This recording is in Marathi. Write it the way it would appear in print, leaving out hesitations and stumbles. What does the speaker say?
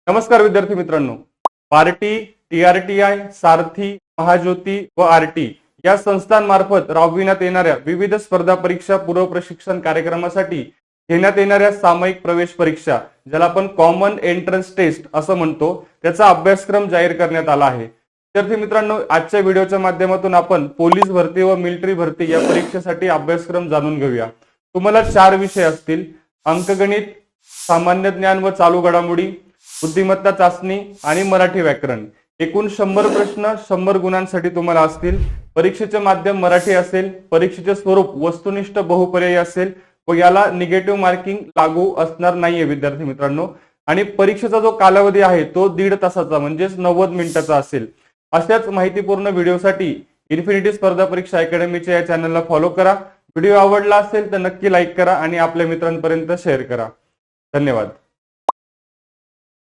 नमस्कार विद्यार्थी मित्रांनो, पार्टी, टीआरटीआय, सारथी, महाज्योती व आरटी या संस्थांमार्फत राबविण्यात येणाऱ्या विविध स्पर्धा परीक्षा पूर्व प्रशिक्षण कार्यक्रमासाठी घेण्यात येणाऱ्या सामायिक प्रवेश परीक्षा, ज्याला आपण कॉमन एंट्रन्स टेस्ट असं म्हणतो, त्याचा अभ्यासक्रम जाहीर करण्यात आला आहे। विद्यार्थी मित्रांनो, आजच्या व्हिडिओच्या माध्यमातून आपण पोलीस भरती व मिलिटरी भरती या परीक्षेसाठी अभ्यासक्रम जाणून घेऊया। तुम्हाला 4 विषय असतील: अंकगणित, सामान्य ज्ञान व चालू घडामोडी, बुद्धिमत्ता चाचणी आणि मराठी व्याकरण। एकूण 100 प्रश्न 100 गुणांसाठी तुम्हाला असतील। परीक्षेचे माध्यम मराठी असेल, परीक्षेचे स्वरूप वस्तुनिष्ठ बहुपर्यायी असेल व याला निगेटिव्ह मार्किंग लागू असणार नाहीये विद्यार्थी मित्रांनो। आणि परीक्षेचा जो कालावधी आहे तो 1.5 तासाचा म्हणजेच 90 मिनिटाचा असेल। अशाच माहितीपूर्ण व्हिडिओसाठी इन्फिनिटी स्पर्धा परीक्षा अकॅडमीच्या या चॅनलला फॉलो करा। व्हिडिओ आवडला असेल तर नक्की लाईक करा आणि आपल्या मित्रांपर्यंत शेअर करा। धन्यवाद।